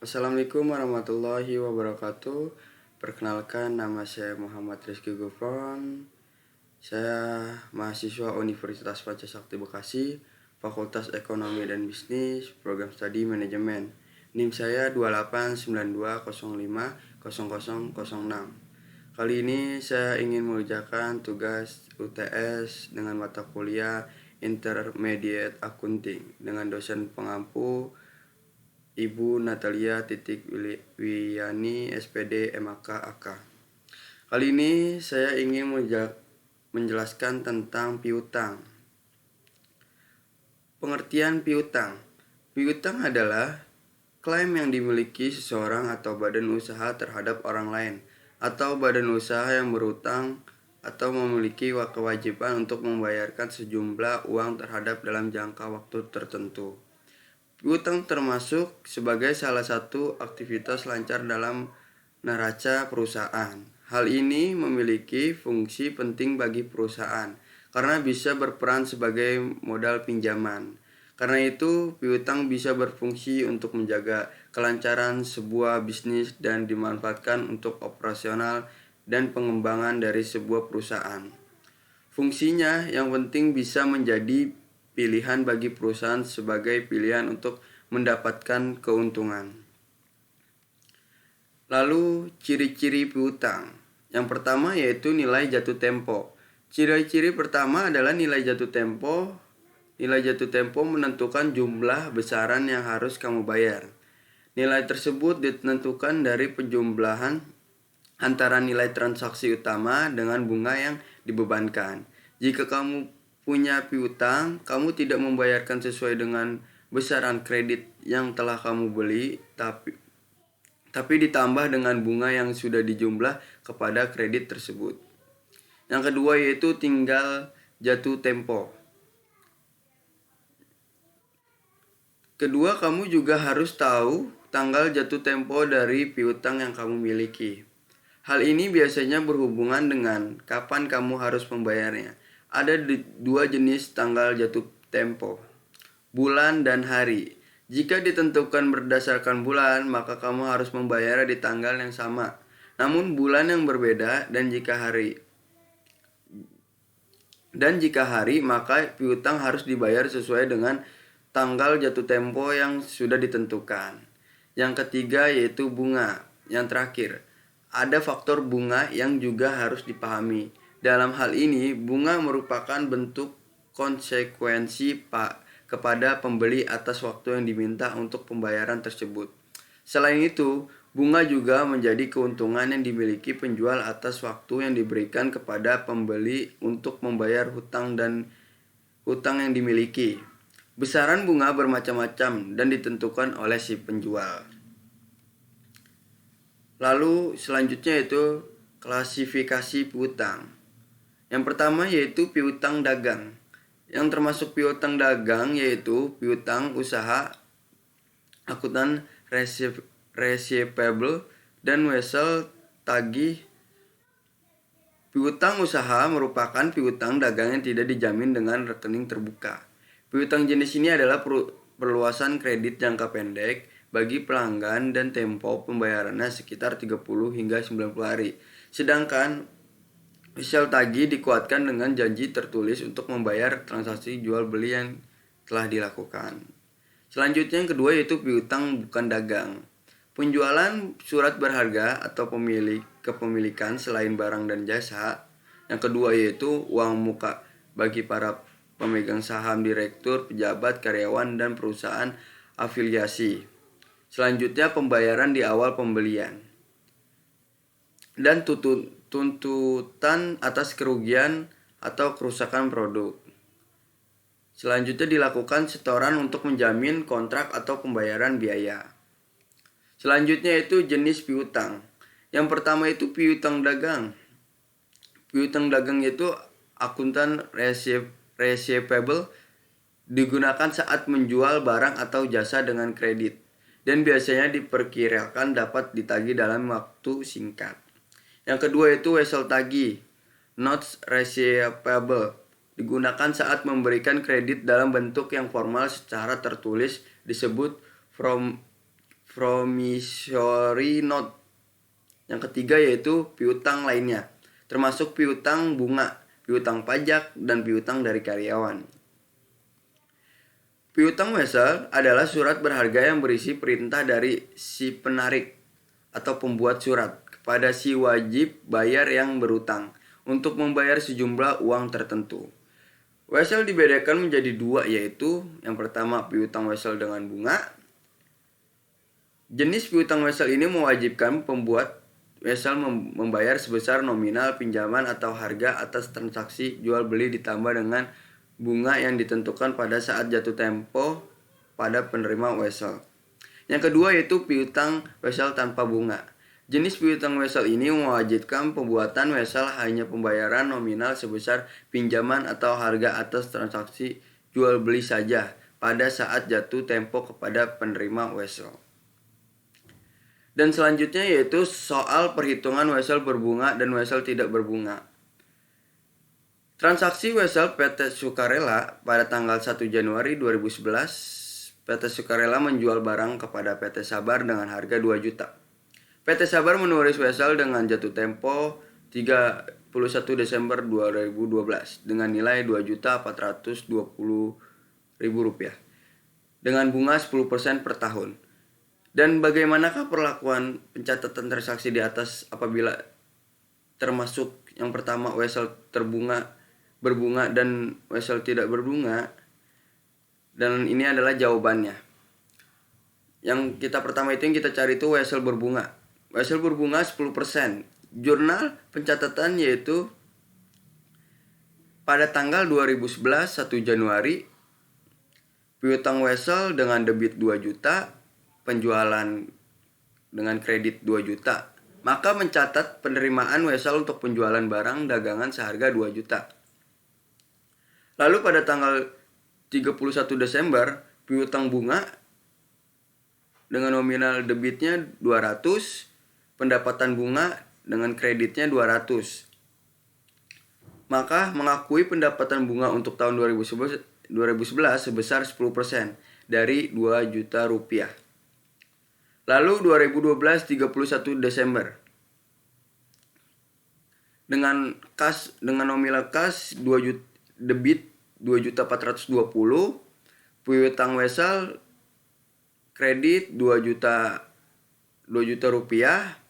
Assalamualaikum warahmatullahi wabarakatuh. Perkenalkan, nama saya Muhammad Rizky Gufron. Saya mahasiswa Universitas Pancasakti Bekasi, Fakultas Ekonomi dan Bisnis, Program Studi Manajemen. NIM saya 2892050006. Kali ini saya ingin mengerjakan tugas UTS dengan mata kuliah Intermediate Accounting dengan dosen pengampu Ibu Natalia Wiyani SPD MAK AK. Kali ini saya ingin menjelaskan tentang piutang. Pengertian piutang. Piutang adalah klaim yang dimiliki seseorang atau badan usaha terhadap orang lain atau badan usaha yang berutang atau memiliki kewajiban untuk membayarkan sejumlah uang terhadap dalam jangka waktu tertentu. Piutang termasuk sebagai salah satu aktivitas lancar dalam neraca perusahaan. Hal ini memiliki fungsi penting bagi perusahaan karena bisa berperan sebagai modal pinjaman. Karena itu, piutang bisa berfungsi untuk menjaga kelancaran sebuah bisnis dan dimanfaatkan untuk operasional dan pengembangan dari sebuah perusahaan. Fungsinya yang penting bisa menjadi pilihan bagi perusahaan sebagai pilihan untuk mendapatkan keuntungan. Lalu ciri-ciri piutang. Yang pertama yaitu nilai jatuh tempo. Ciri-ciri pertama adalah nilai jatuh tempo. Nilai jatuh tempo menentukan jumlah besaran yang harus kamu bayar. Nilai tersebut ditentukan dari penjumlahan antara nilai transaksi utama dengan bunga yang dibebankan. Jika kamu punya piutang, kamu tidak membayarkan sesuai dengan besaran kredit yang telah kamu beli, tapi ditambah dengan bunga yang sudah dijumlah kepada kredit tersebut. Yang kedua yaitu tinggal jatuh tempo. Kedua, kamu juga harus tahu tanggal jatuh tempo dari piutang yang kamu miliki. Hal ini biasanya berhubungan dengan kapan kamu harus membayarnya. Ada dua jenis tanggal jatuh tempo, bulan dan hari. Jika ditentukan berdasarkan bulan, maka kamu harus membayar di tanggal yang sama. Namun bulan yang berbeda dan jika hari, maka piutang harus dibayar sesuai dengan tanggal jatuh tempo yang sudah ditentukan. Yang ketiga yaitu bunga. Yang terakhir, ada faktor bunga yang juga harus dipahami. Dalam hal ini, bunga merupakan bentuk konsekuensi kepada pembeli atas waktu yang diminta untuk pembayaran tersebut. Selain itu, bunga juga menjadi keuntungan yang dimiliki penjual atas waktu yang diberikan kepada pembeli untuk membayar hutang yang dimiliki. Besaran bunga bermacam-macam dan ditentukan oleh si penjual. Lalu selanjutnya yaitu klasifikasi piutang. Yang pertama yaitu piutang dagang. Yang termasuk piutang dagang yaitu piutang usaha, akuntan receivable, dan wesel tagih. Piutang usaha merupakan piutang dagang yang tidak dijamin dengan rekening terbuka. Piutang jenis ini adalah perluasan kredit jangka pendek bagi pelanggan dan tempo pembayarannya sekitar 30 hingga 90 hari. Sedangkan wesel tagih dikuatkan dengan janji tertulis untuk membayar transaksi jual beli yang telah dilakukan. Selanjutnya yang kedua yaitu piutang bukan dagang. Penjualan surat berharga atau kepemilikan selain barang dan jasa. Yang kedua yaitu uang muka bagi para pemegang saham, direktur, pejabat, karyawan, dan perusahaan afiliasi. Selanjutnya pembayaran di awal pembelian. Dan tuntutan atas kerugian atau kerusakan produk. Selanjutnya dilakukan setoran untuk menjamin kontrak atau pembayaran biaya. Selanjutnya itu jenis piutang. Yang pertama itu piutang dagang. Piutang dagang itu akuntan receivable digunakan saat menjual barang atau jasa dengan kredit dan biasanya diperkirakan dapat ditagih dalam waktu singkat. Yang kedua itu wesel tagih, notes receivable, digunakan saat memberikan kredit dalam bentuk yang formal secara tertulis disebut promissory note. Yang ketiga yaitu piutang lainnya, termasuk piutang bunga, piutang pajak, dan piutang dari karyawan. Piutang wesel adalah surat berharga yang berisi perintah dari si penarik atau pembuat surat kepada si wajib bayar yang berutang untuk membayar sejumlah uang tertentu. Wesel dibedakan menjadi dua, yaitu yang pertama piutang wesel dengan bunga. Jenis piutang wesel ini mewajibkan pembuat wesel membayar sebesar nominal pinjaman atau harga atas transaksi jual beli ditambah dengan bunga yang ditentukan pada saat jatuh tempo pada penerima wesel. Yang kedua yaitu piutang wesel tanpa bunga. Jenis piutang wesel ini mewajibkan pembuatan wesel hanya pembayaran nominal sebesar pinjaman atau harga atas transaksi jual beli saja pada saat jatuh tempo kepada penerima wesel. Dan selanjutnya yaitu soal perhitungan wesel berbunga dan wesel tidak berbunga. Transaksi wesel PT Sukarela pada tanggal 1 Januari 2011, PT Sukarela menjual barang kepada PT Sabar dengan harga 2 juta. PT Sabar menulis wesel dengan jatuh tempo 31 Desember 2012 dengan nilai Rp2.420.000 dengan bunga 10% per tahun. Dan bagaimanakah perlakuan pencatatan transaksi di atas apabila termasuk yang pertama wesel berbunga dan wesel tidak berbunga? Dan ini adalah jawabannya. Yang kita pertama itu yang kita cari itu wesel berbunga. Wesel berbunga 10%. Jurnal pencatatan yaitu pada tanggal 2011 1 Januari piutang wesel dengan debit 2 juta, penjualan dengan kredit 2 juta. Maka mencatat penerimaan wesel untuk penjualan barang dagangan seharga 2 juta. Lalu pada tanggal 31 Desember piutang bunga dengan nominal debitnya 200, pendapatan bunga dengan kreditnya 200. Maka mengakui pendapatan bunga untuk tahun 2011 sebesar 10% dari 2 juta rupiah. Lalu 2012 31 Desember dengan nominal kas 2 juta, debit 2.420, piutang wesel kredit 2 juta rupiah,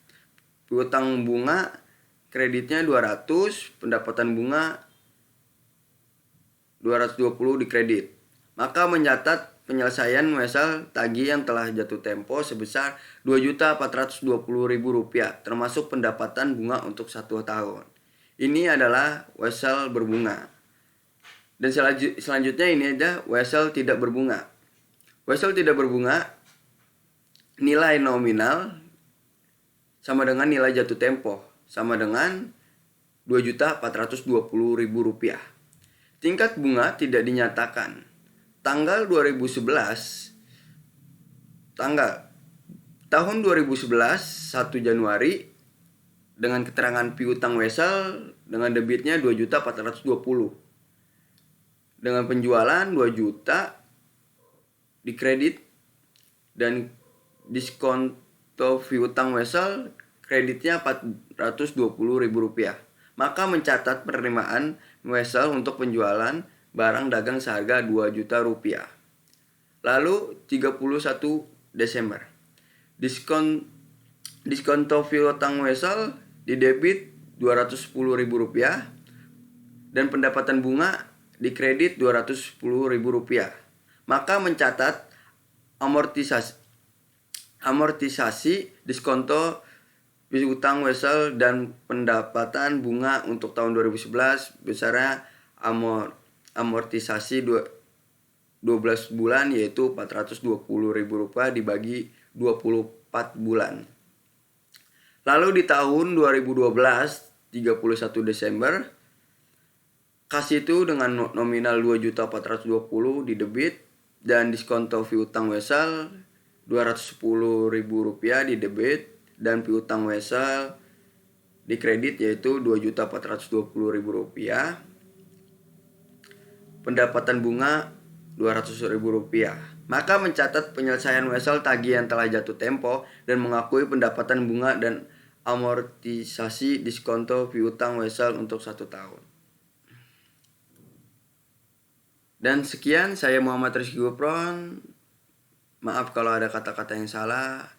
piutang bunga kreditnya 200, pendapatan bunga 220 di kredit. Maka mencatat penyelesaian wesel tagih yang telah jatuh tempo sebesar Rp2.420.000 termasuk pendapatan bunga untuk 1 tahun. Ini adalah wesel berbunga. Dan selanjutnya ini ada wesel tidak berbunga. Wesel tidak berbunga nilai nominal sama dengan nilai jatuh tempo, sama dengan Rp2.420.000. Tingkat bunga tidak dinyatakan. Tahun 2011 1 Januari dengan keterangan piutang wesel dengan debitnya 2.420. Dengan penjualan 2 juta di kredit dan diskonto piutang wesel kreditnya Rp420.000. Maka mencatat penerimaan wesel untuk penjualan barang dagang seharga 2 juta rupiah. Lalu 31 Desember. Diskonto piutang wesel di debit Rp210.000 dan pendapatan bunga di kredit Rp210.000. Maka mencatat amortisasi diskonto piutang wesel dan pendapatan bunga untuk tahun 2011 besarnya amortisasi 12 bulan yaitu Rp420.000 dibagi 24 bulan. Lalu di tahun 2012 31 Desember kas itu dengan nominal Rp2.420 di debit dan diskonto piutang wesel Rp210.000 di debit dan piutang wesel di kredit yaitu Rp2.420.000. Pendapatan bunga Rp200.000. maka mencatat penyelesaian wesel tagih yang telah jatuh tempo dan mengakui pendapatan bunga dan amortisasi diskonto piutang wesel untuk 1 tahun. Dan sekian, saya Muhammad Rizky Gupron. Maaf kalau ada kata-kata yang salah.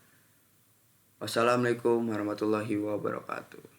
Wassalamualaikum warahmatullahi wabarakatuh.